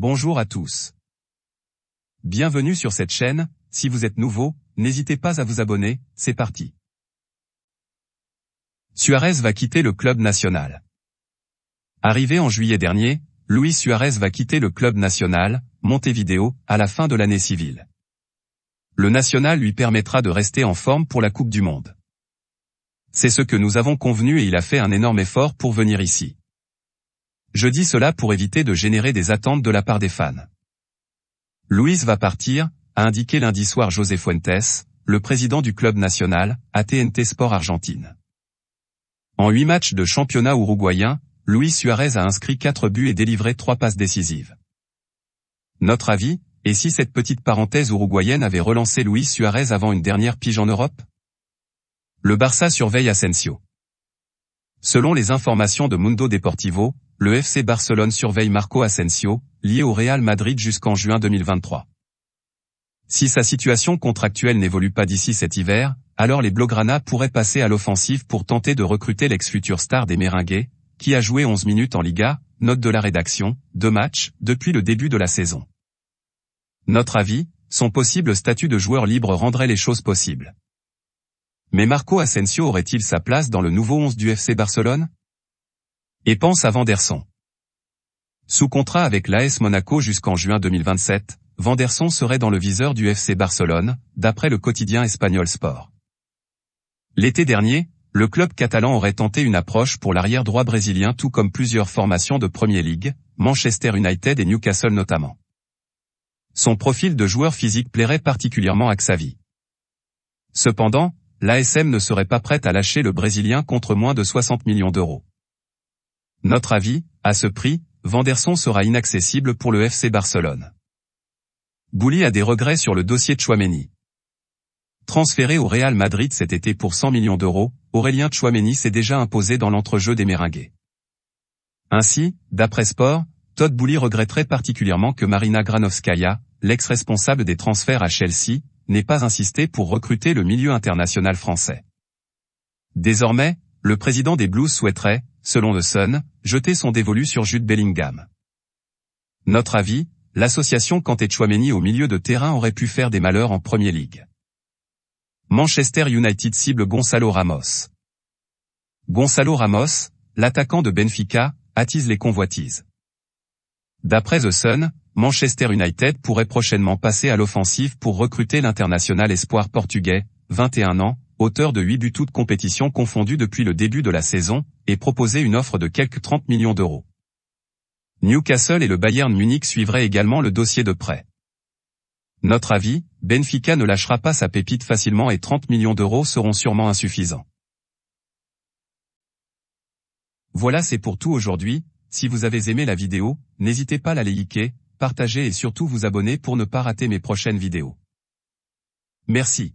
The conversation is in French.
Bonjour à tous. Bienvenue sur cette chaîne, si vous êtes nouveau, n'hésitez pas à vous abonner, c'est parti. Suárez va quitter le club national. Arrivé en juillet dernier, Luis Suárez va quitter le club national, Montevideo, à la fin de l'année civile. Le national lui permettra de rester en forme pour la Coupe du Monde. C'est ce que nous avons convenu et il a fait un énorme effort pour venir ici. Je dis cela pour éviter de générer des attentes de la part des fans. Luis va partir, a indiqué lundi soir José Fuentes, le président du club national, à TNT Sport Argentine. En 8 matchs de championnat uruguayen, Luis Suárez a inscrit 4 buts et délivré 3 passes décisives. Notre avis, et si cette petite parenthèse uruguayenne avait relancé Luis Suárez avant une dernière pige en Europe? Le Barça surveille Asensio. Selon les informations de Mundo Deportivo, le FC Barcelone surveille Marco Asensio, lié au Real Madrid jusqu'en juin 2023. Si sa situation contractuelle n'évolue pas d'ici cet hiver, alors les Blaugrana pourraient passer à l'offensive pour tenter de recruter l'ex-futur star des Merengues, qui a joué 11 minutes en Liga, note de la rédaction, 2 matchs, depuis le début de la saison. Notre avis, son possible statut de joueur libre rendrait les choses possibles. Mais Marco Asensio aurait-il sa place dans le nouveau 11 du FC Barcelone? Et pense à Vanderson. Sous contrat avec l'AS Monaco jusqu'en juin 2027, Vanderson serait dans le viseur du FC Barcelone, d'après le quotidien espagnol Sport. L'été dernier, le club catalan aurait tenté une approche pour l'arrière droit brésilien tout comme plusieurs formations de Premier League, Manchester United et Newcastle notamment. Son profil de joueur physique plairait particulièrement à Xavi. Cependant, l'ASM ne serait pas prête à lâcher le Brésilien contre moins de 60 millions d'euros. Notre avis, à ce prix, Vanderson sera inaccessible pour le FC Barcelone. Bouli a des regrets sur le dossier Tchouaméni. Transféré au Real Madrid cet été pour 100 millions d'euros, Aurélien Tchouaméni s'est déjà imposé dans l'entrejeu des Merengues. Ainsi, d'après Sport, Todd Boehly regretterait particulièrement que Marina Granovskaya, l'ex-responsable des transferts à Chelsea, n'ait pas insisté pour recruter le milieu international français. Désormais, le président des Blues souhaiterait, selon The Sun, jeter son dévolu sur Jude Bellingham. Notre avis, l'association Kanté-Tchouaméni au milieu de terrain aurait pu faire des malheurs en Premier League. Manchester United cible Gonçalo Ramos. Gonçalo Ramos, l'attaquant de Benfica, attise les convoitises. D'après The Sun, Manchester United pourrait prochainement passer à l'offensive pour recruter l'international espoir portugais, 21 ans, auteur de 8 buts toutes compétitions confondues depuis le début de la saison, et proposer une offre de quelques 30 millions d'euros. Newcastle et le Bayern Munich suivraient également le dossier de prêt. Notre avis, Benfica ne lâchera pas sa pépite facilement et 30 millions d'euros seront sûrement insuffisants. Voilà, c'est pour tout aujourd'hui. Si vous avez aimé la vidéo, n'hésitez pas à la liker, partager et surtout vous abonner pour ne pas rater mes prochaines vidéos. Merci.